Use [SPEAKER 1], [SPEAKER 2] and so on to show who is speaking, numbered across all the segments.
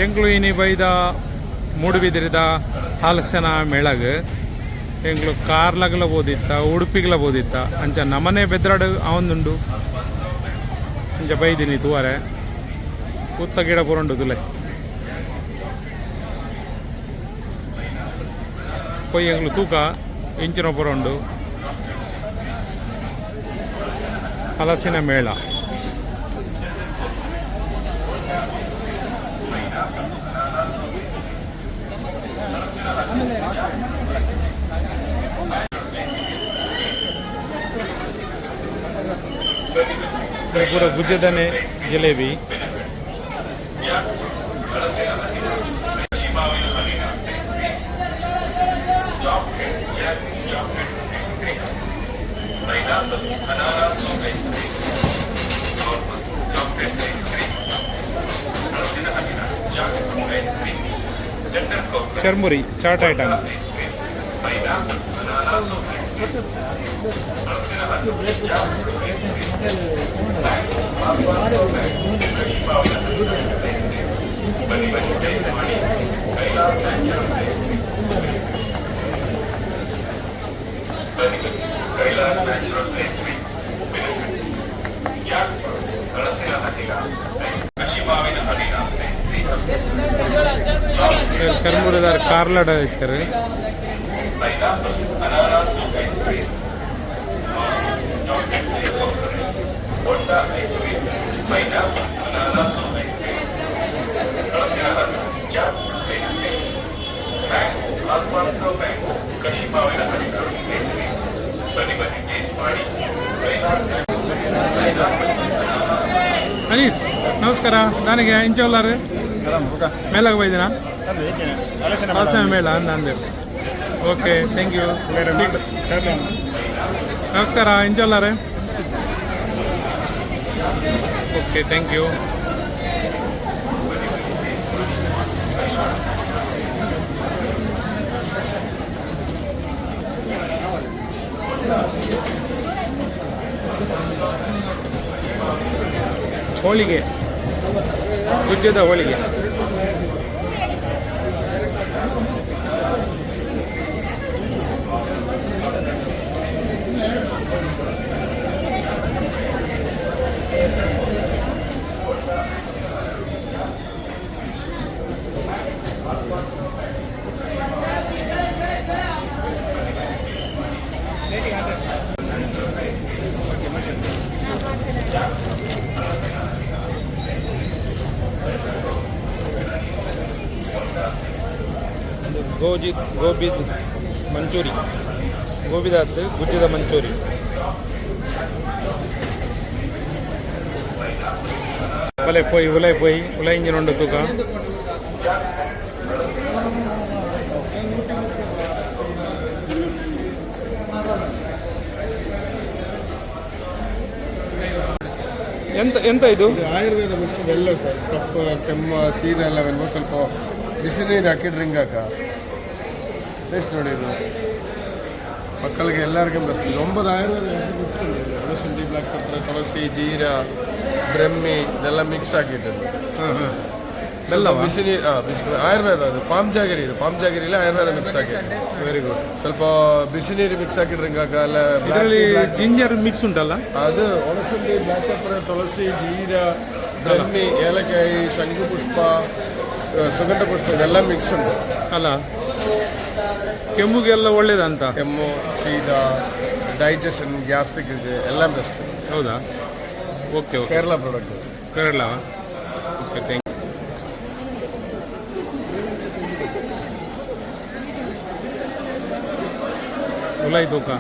[SPEAKER 1] ಎಂಕ್ಲು ಇನಿ ಬೈದ ಮೂಡುಬಿದಿರಿದ ಹಲಸಿನ ಮೇಳಗ್ ಎಂಕ್ಲು ಕಾರ್ಲಗಲ ಬೋದಿತ್ತ ಉಡುಪಿಗಲ ಬೋದಿತ್ತ ಅಂಚ ನಮನೆ ಬೆದ್ರಾಡು ಅವೊಂದುಂಡು ಅಂಚ ಬೈದಿನಿ ತೂವರೆ ಉತ್ತ ಗಿಡ ಪುರಂಡು ತುಲೆ ಪೊಯ್ ಎಂಕ್ಲು ತೂಕ ಇಂಚಿನ ಪುರಂಡು ಹಲಸಿನ ಮೇಳ ಪೂರ ಗುಜ್ಜದನೆ ಜಿಲೇಬಿ ಚರ್ಮುರಿ ಚಾಟ್ ಐಟಮ್ ಚರ್ಮುರಿದಾರ ಕಾರ್ಲಾಡ ಇರ್ತಾರೆ ಅನೀಸ್ ನಮಸ್ಕಾರ ನನಗೆ ಇಂಚೋಲ್ಲಾರು ಮೇಲಾಗ ಬೈದಿನ ಹಲಸಿನ ಮೇಳ ಅಂದೆ ಓಕೆ ಥ್ಯಾಂಕ್ ಯು ನಮಸ್ಕಾರ ಇಂಚೋಲ್ಲಾರೆ ಓಕೆ ಥ್ಯಾಂಕ್ ಯು ಹೋಳಿಗೆ ಗುಜ್ಜದ ಹೋಳಿಗೆ ಗೋಬಿ ಮಂಚೂರಿ ಗೋಬಿದಾದ್ದು ಗುಜ್ಜದ ಮಂಚೂರಿ ಬಲೆ ಪೋಯ್ ಉಲೈ ಇಂಜಿನ ತೂಕ ಎಂತ ಎಂತ ಇದು
[SPEAKER 2] ಆಯುರ್ವೇದ ಮಿಕ್ಸ್ ಎಲ್ಲ ಸರ್ ಕಫ ಕೆಮ್ಮ ಸೀದ ಎಲ್ಲ ಸ್ವಲ್ಪ ಬಿಸಿ ನೀರು ಹಾಕಿ ಡ್ರಿಂಕ್ ಹಾಕ ಟೇಸ್ಟ್ ನೋಡಿ ಇದು ಮಕ್ಕಳಿಗೆ ಎಲ್ಲರಿಗೂ ಬರ್ತೀವಿ 9 ಆಯುರ್ವೇದ ಮಿಕ್ಸ್ ಇದೆ ಅಳಸುಂಡಿ ಬ್ಲಾಕ್ ಪೆಪ್ಪರ್ ತುಳಸಿ ಜೀರಾ ಬ್ರಹ್ಮಿ ಇದೆಲ್ಲ ಮಿಕ್ಸ್ ಹಾಕಿಟ್ಟಿದ್ದು ಬಿಸಿ ನೀರು ಆಯುರ್ವೇದ ಅದು ಪಾಮ್ಜಾಗಿರಿ ಇದು ಪಾಮ್ಜಾಗಿರಿಲಿ ಆಯುರ್ವೇದ ಮಿಕ್ಸ್ ಹಾಕಿದ್ದು
[SPEAKER 1] ವೆರಿ ಗುಡ್
[SPEAKER 2] ಸ್ವಲ್ಪ ಬಿಸಿ ನೀರು ಮಿಕ್ಸ್ ಹಾಕಿ ಡ್ರಿಂಕ್ ಹಾಕಲ್ಲ
[SPEAKER 1] ಜಿಂಜರ್ ಮಿಕ್ಸ್ ಉಂಟಲ್ಲ
[SPEAKER 2] ಅದು ಅಳಸುಂಡಿ ಬ್ಲಾಕ್ ಪೆಪ್ಪರ್ ತುಳಸಿ ಜೀರಾ ಬ್ರಹ್ಮಿ ಏಲಕಾಯಿ ಶಂಕು ಪುಷ್ಪ ಸುಗಂಧ ಪುಷ್ಪ ಇದೆಲ್ಲ ಮಿಕ್ಸ್ ಉಂಟು
[SPEAKER 1] ಅಲ್ಲ ಕೆಮ್ಮುಗೆಲ್ಲ ಒಳ್ಳೇದಂತ
[SPEAKER 2] ಕೆಮ್ಮು ಶೀತ ಡೈಜೆಷನ್ ಗ್ಯಾಸ್ಟ್ರಿಕ್ ಇದೆ ಎಲ್ಲ ಬೆಸ್ಟ್
[SPEAKER 1] ಹೌದಾ okay okay
[SPEAKER 2] Kerala product
[SPEAKER 1] Kerala okay thank you ಉಲೈ ತೂಕ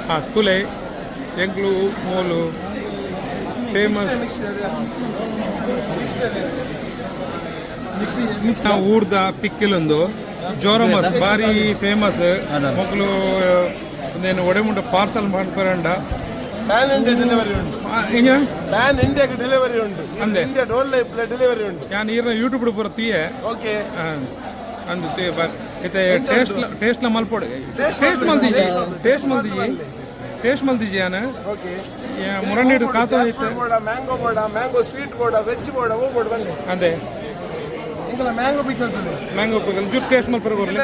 [SPEAKER 1] ಹಾಂ ತುಲೆ ಎಂಕ್ಲು ಮೂಲು ಫೇಮಸ್ ನಾವು ಊರ್ದ ಪಿಕ್ಕಿಲೊಂದು ಜೋರಮಸ್ ಬಾರಿ ಫೇಮಸ್ ಮಕ್ಕಳು నేను ಒಡೆಮುಂಡ ಪಾರ್ಸಲ್ ಮಾಡ್ಕೊರಂಡ
[SPEAKER 2] ಪ್ಯಾನ್ ಇಂಡಿಯಾ ಡೆಲಿವರಿ ಉಂಟು
[SPEAKER 1] ಹೆಂಗ
[SPEAKER 2] ಪ್ಯಾನ್ ಇಂಡಿಯಾಗೆ ಡೆಲಿವರಿ ಉಂಟು
[SPEAKER 1] ಅಂದೆ
[SPEAKER 2] ಇಂಡಿಯಾ ಡೋಂಟ್ ಲೈಫ್ ಡೆಲಿವರಿ ಉಂಟು
[SPEAKER 1] ನಾನು ಈರ್ನ ಯೂಟ್ಯೂಬ್ ಬರುತ್ತೀಯೆ
[SPEAKER 2] ಓಕೆ
[SPEAKER 1] ಅಂದು ಇತ್ತೆ ಟೇಸ್ಟ್ ಮಲ್ಪೊಡು ಟೇಸ್ಟ್ ಮಲ್ದಿಜಿ ಟೇಸ್ಟ್ ಮಲ್ತಿದ್ಯಾನ
[SPEAKER 2] ಓಕೆ
[SPEAKER 1] ಮುರಣಿಡು ಕಾತ ಇತ್ತು
[SPEAKER 2] ಮ್ಯಾಂಗೋ ಸ್ವೀಟ್ ಬೋಡ ವೆಜ್ ಬೋಡ ಹೂ ಬೋಡ ಬನ್ನಿ
[SPEAKER 1] ಅದೇ
[SPEAKER 2] ಇಂಕಲ ಮ್ಯಾಂಗೋ ಪಿಕಲ್
[SPEAKER 1] ಮ್ಯಾಂಗೋ ಪಿಕಲ್ ಜುಟ್ ಟೇಸ್ಟ್ ಮಲ್ಪರ ಬರಲಿ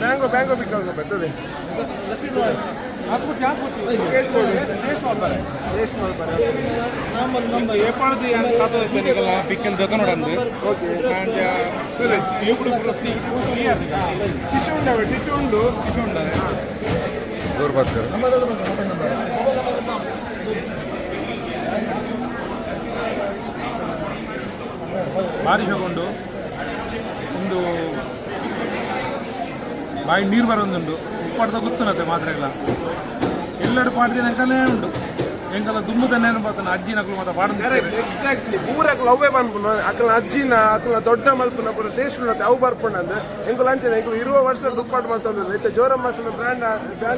[SPEAKER 2] ಮ್ಯಾಂಗೋ ಪಿಕಲ್ ಬರ್ತದೆ
[SPEAKER 1] ನಮ್ದು ಏಪಾಳದ ಕಾತ ಇತ್ತು ಪಿಕಲ್ ಜೊತೆ ನೋಡಂದು
[SPEAKER 2] ಟಿಶ್ಯೂ ಉಂಟವೆ ಟಿಶ್ಯೂ ಉಂಡು
[SPEAKER 3] जोर बात कर
[SPEAKER 1] ಭಾರಿ ತಗೊಂಡು ಒಂದು ಬಾಯಿ ನೀರು ಬರೋದುಂಡು ಉಪ್ಪಾಡ್ದ ಗೊತ್ತುನತ್ತೆ ಮಾತ್ರೆಗಳ ಎಲ್ಲೆಡು ಪಾಡ್ದಿನ ಅಂಕಲೇ ಉಂಡು ಎಂಕಲ ದುಮ್ಮು ತನ್ನೇನು ಬರ್ತಾನೆ ಅಜ್ಜಿ ನಕಲು ಮತ್ತೆ ಪಾಡ್ತಾರೆ
[SPEAKER 2] ಎಕ್ಸಾಕ್ಟ್ಲಿ ಪೂರಕ್ಕೆ ಲವ್ವೇ ಬಂದ್ಪುನ ಅಕ್ಕಲ ಅಜ್ಜಿನ ಅಕ್ಕಲ ದೊಡ್ಡ ಮಲ್ಪುನ ಪೂರ ಟೇಸ್ಟ್ ಉಳ್ಳತ್ತೆ ಅವು ಬರ್ಪುಂಡ ಅಂದ್ರೆ ಎಂಕುಲ ಅಂಚನೆ ಎಂಕುಲು ಇರುವ ವರ್ಷ ದುಪ್ಪಾಟ್ ಮಾಡ್ತಂದಿಲ್ಲ ಇತ್ತೆ ಜೋರಮ್ಮ ಮಸಾಲ ಬ್ರ್ಯಾಂಡ್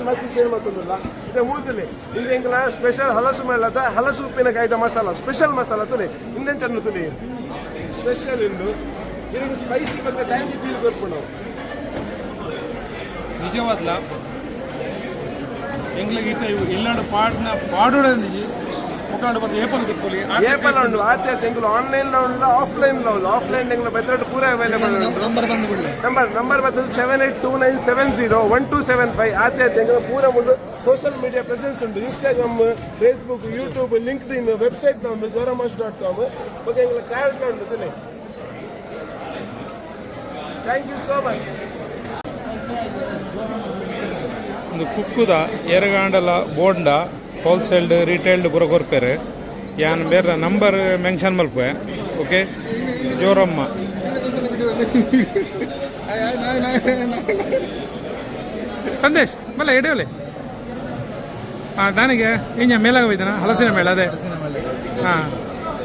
[SPEAKER 2] ಮಲ್ಪಿ ಸೇಲ್ ಮಾಡ್ತಂದಿಲ್ಲ ಇದೆ ಮೂತಿಲಿ ಇದು ಎಂಕುಲ ಸ್ಪೆಷಲ್ ಹಲಸು ಮೇಳದ ಹಲಸು ಉಪ್ಪಿನಕಾಯ್ದ ಮಸಾಲ ಸ್ಪೆಷಲ್ ಮಸಾಲ ತುಲಿ ಹಿಂದೆಂಟನ್ನು ತುಲಿ ಸ್ಪೆಷಲ್ ಉಂಡು ಇದಕ್ಕೆ ಸ್ಪೈಸಿ ಮತ್ತೆ ಟ್ಯಾಂಗಿ ಫೀಲ್ ಬರ್ಪು ನಾವು
[SPEAKER 1] ನಿಜವಾದ್ಲ ಎಂಗ್ಲಿಗೆ ಎಲ್ಲಾಡು ಪಾಡ್ನ ಪಾಡೋಡಿಜಿ ಮುಖಾಡು ಬಂದು ಏಪಲ್ ತಿಪ್ಪಲಿ
[SPEAKER 2] ಏಪಲ್ ಉಂಡು ಆತ ಎಂಕುಲು ಆನ್ಲೈನ್ ಉಂಡು ಆಫ್ಲೈನ್ ಉಂಡು ಆಫ್ಲೈನ್ ಎಂಕುಲ ಬೆತ್ತರಟ್ಟು ಪೂರ ಅವೈಲೇಬಲ್ ಉಂಟು ನಂಬರ್ ಬರ್ತದೆ 7829701275 ಆತ ಎಂಕುಲ ಪೂರ ಉಂಡು ಸೋಷಿಯಲ್ ಮೀಡಿಯಾ ಪ್ರೆಸೆನ್ಸ್ ಉಂಟು ಇನ್ಸ್ಟಾಗ್ರಾಮ್ ಫೇಸ್ಬುಕ್ ಯೂಟ್ಯೂಬ್ ಲಿಂಕ್ಡ್ ಇನ್ ವೆಬ್ಸೈಟ್ ಉಂಟು joramas.com ಬಗ್ಗೆ ಎಂಕುಲ ಕ್ಯಾರೆಕ್ಟರ್ ಉಂಟು ತಿಳಿ ಥ್ಯಾಂಕ್ ಯು ಸೋ ಮಚ್
[SPEAKER 1] ಒಂದು ಕುಕ್ಕುದ ಎರಗಾಂಡಲ ಬೋಂಡ ಹೋಲ್ಸೇಲ್ಡ್ ರಿಟೇಲ್ಡ್ ಪೂರ ಕೊರ್ಪೇರೆ ಯಾನ್ ಬೇರೆ ನಂಬರ್ ಮೆನ್ಷನ್ ಮಲ್ಪೆ ಓಕೆ ಜೋರಮ್ಮ ಸಂದೇಶ್ ಮಲ್ಲ ಎಡೆಯೋಲೆ ದಾನಿಗೆ ಇಂಜ ಮೇಲಾಗ ಹೋಯ್ತಾನ ಹಲಸಿನ ಮೇಳ ಅದೇ ಹಾಂ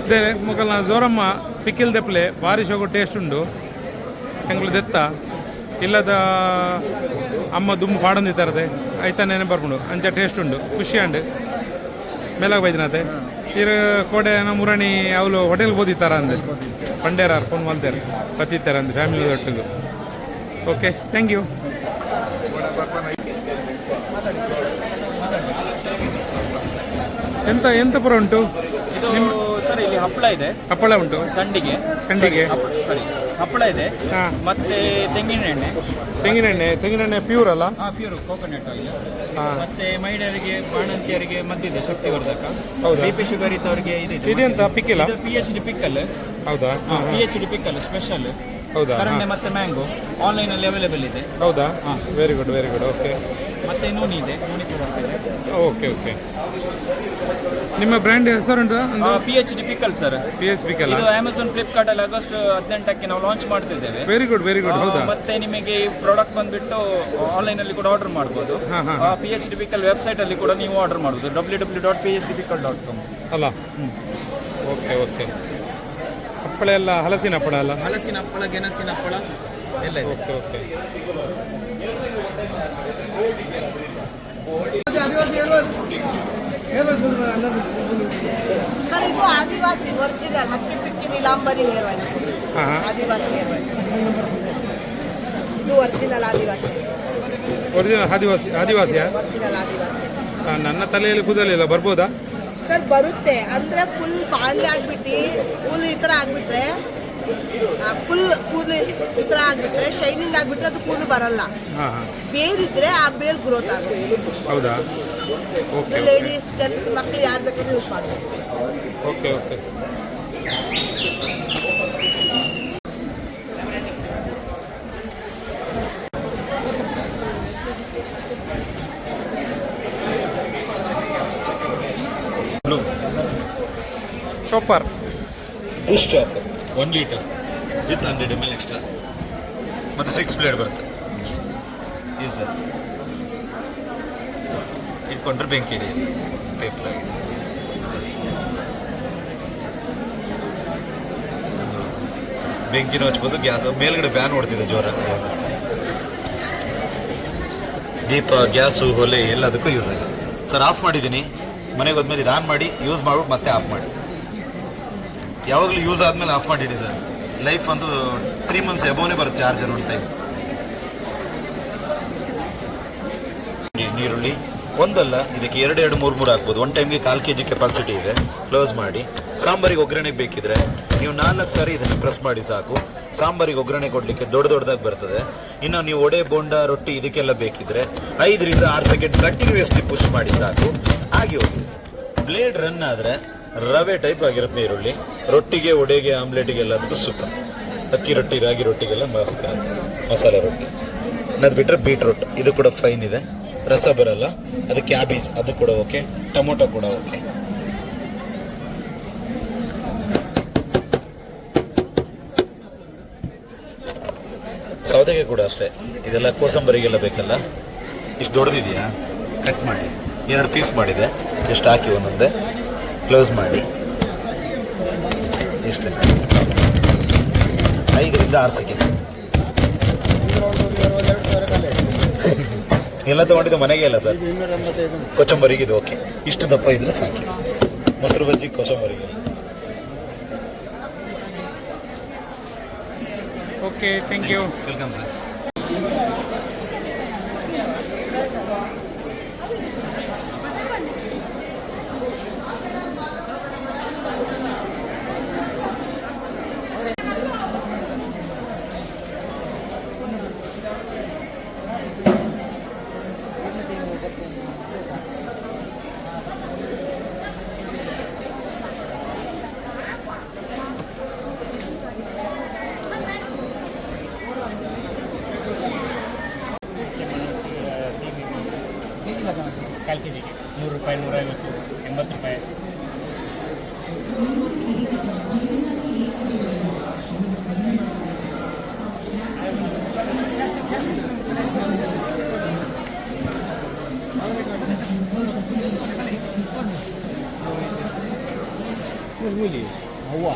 [SPEAKER 1] ಅದೇ ಮುಗಲ್ನ ಜೋರಮ್ಮ ಪಿಕ್ಕಿಲ್ ದೆಪ್ಲೆ ಭಾರಿ ಶೋಗು ಟೇಸ್ಟ್ ಉಂಡು ಎಂಗ್ಳು ದೆತ್ತ ಇಲ್ಲದ ಅಮ್ಮ ದುಮ್ಮು ಪಾಡೊಂದಿತ್ತಾರದೆ ಆಯ್ತಾನೇನೆ ಬರ್ಕೊಂಡು ಅಂಚ ಟೇಸ್ಟ್ ಉಂಡು ಖುಷಿ ಅಂಡು ಮೇಲಾಗ ಬೈದಿನತೆ ಇರು ಕೋಡೆ ಮುರಣಿ ಅವಳು ಹೋಟೆಲ್ಗೆ ಬೋದಿತ್ತಾರ ಅಂದೆ ಪಂಡೇರಾರ್ ಫೋನ್ ಮಾಡ್ತಾರೆ ಬತ್ತಿತ್ತಾರೆ ಅಂದೆ ಫ್ಯಾಮಿಲಿ ಒಟ್ಟಿಗೆ ಓಕೆ ಥ್ಯಾಂಕ್ ಯು ಎಂತ ಪುರ ಉಂಟು
[SPEAKER 4] ಇದು ಸರ್ ಇಲ್ಲಿ ಹಪ್ಪಳ ಇದೆ,
[SPEAKER 1] ಹಪ್ಪಳ ಉಂಟು,
[SPEAKER 4] ಸಂಡಿಗೆ ಸರಿ ಹಪ್ಪಳ ಇದೆ, ಮತ್ತೆ
[SPEAKER 1] ತೆಂಗಿನೆಣ್ಣೆ ಪ್ಯೂರ್ ಅಲ್ಲ?
[SPEAKER 4] Pure coconut oil. ಮತ್ತೆ ಮಹಿಳೆಯರಿಗೆ ಬಾಣಂತಿಯರಿಗೆ ಮದ್ದಿದೆ ಶಕ್ತಿವರ್ಧಕ. BP ಶುಗರ್ ಇದ್ದವರಿಗೆ
[SPEAKER 1] ಇದೆಂತ ಪಿಕ್ಕಲ್?
[SPEAKER 4] PhD pickle.
[SPEAKER 1] ಹೌದಾ?
[SPEAKER 4] PhD pickle special.
[SPEAKER 1] ಹೌದಾ?
[SPEAKER 4] ಕರಂಡೆ ಮತ್ತೆ ಮ್ಯಾಂಗೋ ಆನ್ಲೈನ್ ಅಲ್ಲಿ ಅವೈಲೇಬಲ್ ಇದೆ.
[SPEAKER 1] ಹೌದಾ? Very good okay.
[SPEAKER 4] ಮತ್ತೆ ನೂನಿ ಇದೆ, ನೂನಿ ಕೂಡ ಇದೆ.
[SPEAKER 1] ಓಕೆ. ನಿಮ್ಮ ಬ್ರ್ಯಾಂಡ್ ಹೆಸರುಂಟು?
[SPEAKER 4] PhD pickle sir.
[SPEAKER 1] PhD pickle
[SPEAKER 4] ಇದು ಅಮೆಜಾನ್ ಫ್ಲಿಪ್ಕಾರ್ಟ್ ಅಲ್ಲಿ ಆಗಸ್ಟ್ 18ಕ್ಕೆ ನಾವು ಲಾಂಚ್ ಮಾಡ್ತಿದ್ದೇವೆ.
[SPEAKER 1] Very good. ಹೌದಾ?
[SPEAKER 4] ಮತ್ತೆ ನಿಮಗೆ ಈ ಪ್ರಾಡಕ್ಟ್ ಬಂದ್ಬಿಟ್ಟು ಆನ್ಲೈನ್ ಅಲ್ಲಿ ಕೂಡ ಆರ್ಡರ್ ಮಾಡಬಹುದು. PhD ಪಿಕ್ಕಲ್ ವೆಬ್ಸೈಟ್ ಅಲ್ಲಿ ಕೂಡ ನೀವು ಆರ್ಡರ್ ಮಾಡಬಹುದು, www.phdpickle.com
[SPEAKER 1] ಅಲ್ಲ? ಓಕೆ. ಹಪ್ಪಳ ಎಲ್ಲ ಹಲಸಿನ ಹಪ್ಪಳ ಅಲ್ಲ?
[SPEAKER 4] ಹಲಸಿನ ಹಪ್ಪಳ, ಗೆಣಸಿನ ಹಪ್ಪಳ ಎಲ್ಲ ಇದೆ.
[SPEAKER 1] ಓಕೆ.
[SPEAKER 5] ಸರ್ ಇದು ಆದಿವಾಸಿ ಒರಿಜಿನಲ್ ಹಕ್ಕಿ ಪಿಕ್ಕಿ ನೀಲಾಂಬರಿ ಹೇರ್ ಆಯಿಲ್. ಆದಿವಾಸಿ ಹೇರ್ ಆಯಿಲ್ ಇದು ಒರಿಜಿನಲ್ ಆದಿವಾಸಿಯಾ?
[SPEAKER 1] ಒರಿಜಿನಲ್ ಆದಿವಾಸಿ. ನನ್ನ ತಲೆಯಲ್ಲಿ ಕೂದಲಿಲ್ಲ, ಬರ್ಬೋದಾ
[SPEAKER 5] ಸರ್? ಬರುತ್ತೆ ಅಂದ್ರೆ ಫುಲ್ ಬಾಣ್ಲೆ ಆಗ್ಬಿಟ್ಟು ಫುಲ್ ಈ ಥರ ಆಗ್ಬಿಟ್ರೆ, ಫುಲ್ ಕೂದಲು ಈ ಥರ ಆಗ್ಬಿಟ್ರೆ, ಶೈನಿಂಗ್ ಆಗ್ಬಿಟ್ರೆ ಅದು ಕೂದಲು ಬರಲ್ಲ. ಬೇರಿದ್ರೆ ಆ ಬೇರ್ ಗ್ರೋತ್ ಆಗುತ್ತೆ.
[SPEAKER 1] ಹೌದಾ? ಓಕೆ.
[SPEAKER 5] ಲೇಡೀಸ್, ಜೆಂಟ್ಸ್, ಮಕ್ಕಳು ಯಾರು ಬೇಕಾದ್ರೂ ಯೂಸ್ ಮಾಡ್ಬೋದು.
[SPEAKER 1] Okay. Chopper,
[SPEAKER 3] bush chopper 1 litre with 100 ml extra, ಮತ್ತು 6 ಬ್ಲೇಡ್ ಬರುತ್ತೆ. ಇದು ಸರ್ ಇಟ್ಕೊಂಡ್ರೆ ಬೆಂಕಿ ಇದೆ, ಪೇಪರ್ ಆಗಿದೆ. ಬೆಂಕಿನೂ ಹಚ್ಬೋದು, ಗ್ಯಾಸ್ ಮೇಲ್ಗಡೆ ಬ್ಯಾನ್ ಹೊಡ್ತಿದೆ ಜೋರಾಗಿ. ದೀಪ, ಗ್ಯಾಸು, ಒಲೆ ಎಲ್ಲದಕ್ಕೂ ಯೂಸ್ ಆಗಿದೆ ಸರ್. ಆಫ್ ಮಾಡಿದ್ದೀನಿ, ಮನೆಗೆ ಹೋದ್ಮೇಲೆ ಇದು ಆನ್ ಮಾಡಿ ಯೂಸ್ ಮಾಡ್ಬಿಟ್ಟು ಮತ್ತೆ ಆಫ್ ಮಾಡಿ. ಯಾವಾಗಲೂ ಯೂಸ್ ಆದಮೇಲೆ ಆಫ್ ಮಾಡಿಡಿ ಸರ್. ಲೈಫ್ ಒಂದು 3 months ಎಬೋನೇ ಬರುತ್ತೆ ಚಾರ್ಜರ್ ಒಂದು ಟೈಮ್. ನೀರುಳ್ಳಿ, ಒಂದಲ್ಲ, ಇದಕ್ಕೆ 2-3 ಹಾಕ್ಬೋದು. 1 ಟೈಮ್ಗೆ 1/4 kg ಕೆಪಾಸಿಟಿ ಇದೆ. ಕ್ಲೋಸ್ ಮಾಡಿ ಸಾಂಬಾರಿಗೆ ಒಗ್ಗರಣೆಗೆ ಬೇಕಿದ್ರೆ ನೀವು 4 ಸಾರಿ ಇದನ್ನು ಪ್ರೆಸ್ ಮಾಡಿ ಸಾಕು. ಸಾಂಬಾರಿಗೆ ಒಗ್ಗರಣೆ ಕೊಡಲಿಕ್ಕೆ ದೊಡ್ಡದಾಗಿ ಬರ್ತದೆ. ಇನ್ನು ನೀವು ಒಡೆ, ಬೋಂಡ, ರೊಟ್ಟಿ ಇದಕ್ಕೆಲ್ಲ ಬೇಕಿದ್ರೆ 5-6 ಸೆಕೆಂಡ್ ಕಂಟಿನ್ಯೂಸ್ಲಿ ಪುಷ್ ಮಾಡಿ ಸಾಕು. ಹಾಗೆ ಹೋಗಿ ಬ್ಲೇಡ್ ರನ್ ಆದರೆ ರವೆ ಟೈಪ್ ಆಗಿರುತ್ತೆ ಈರುಳ್ಳಿ. ರೊಟ್ಟಿಗೆ, ಒಡೆಗೆ, ಆಮ್ಲೆಟ್ಗೆ ಎಲ್ಲದಕ್ಕೂ ಸೂಪರ್. ಅಕ್ಕಿ ರೊಟ್ಟಿ, ರಾಗಿ ರೊಟ್ಟಿಗೆಲ್ಲ ಮಸಾಲೆ ರೊಟ್ಟಿ. ಅದು ಬಿಟ್ಟರೆ ಬೀಟ್ರೂಟ್ ಇದು ಕೂಡ ಫೈನ್ ಇದೆ. ರಸ ಬರಲ್ಲ. ಅದು ಕ್ಯಾಬೇಜ್ ಅದು ಕೂಡ ಓಕೆ. ಟೊಮೊಟೊ ಕೂಡ ಓಕೆ. ಸೌದೆಗೆ ಕೂಡ ಅಷ್ಟೇ. ಇದೆಲ್ಲ ಕೋಸಂಬರಿಗೆಲ್ಲ ಬೇಕಲ್ಲ. ಇಷ್ಟು ದೊಡ್ಡದಿದೆಯಾ, ಕಟ್ ಮಾಡಿ 2 ಪೀಸ್ ಮಾಡಿದೆ. ಎಷ್ಟು ಹಾಕಿ ಒಂದೊಂದೇ ಕ್ಲೋಸ್ ಮಾಡಿ ಇಷ್ಟು 5-6 ಸೆಕೆಂಡ್ ಎಲ್ಲ ತಗೊಂಡಿದ್ದು ಮನೆಗೆ ಅಲ್ಲ ಸರ್. ಕೊತ್ತಂಬರಿಗೆ ಇದು ಓಕೆ. ಇಷ್ಟು ದಪ್ಪ ಇದ್ರೆ ಸಾಕಿ. ಮೊಸರು ಬಜ್ಜಿ, ಕೊತ್ತಂಬರಿಗೆ.
[SPEAKER 1] Okay, thank you.
[SPEAKER 3] Welcome sir.
[SPEAKER 6] ಕಾಲು ಕೆ ಜಿಗೆ 100 ರೂಪಾಯಿ, 150, 80 ರೂಪಾಯಿ. ಅವ್ವ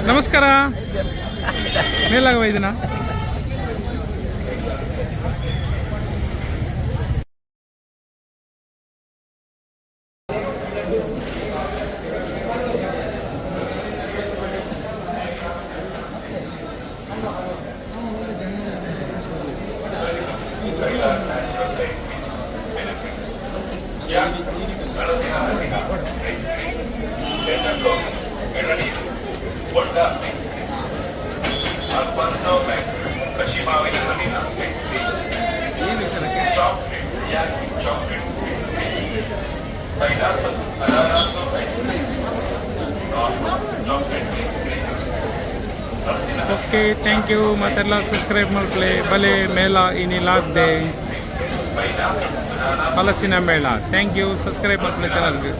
[SPEAKER 1] ನಮಸ್ಕಾರ. ಮೇಲಾಗವ ಇದನ್ನ ಓಕೆ, ಥ್ಯಾಂಕ್ ಯು. ಮತ್ತೆಲ್ಲ ಸಬ್ಸ್ಕ್ರೈಬ್ ಮಾಡ್ಕೊಳ್ಳಿ. ಬಲೆ ಮೇಳ ಇನ್ನಿಲ್ಲಾಗ್ದೆ ಹಲಸಿನ ಮೇಳ. Thank you. ಸಬ್ಸ್ಕ್ರೈಬ್ ಮಾಡ್ಕೊಳ್ಳಿ ಚಾನಲ್ಗೆ.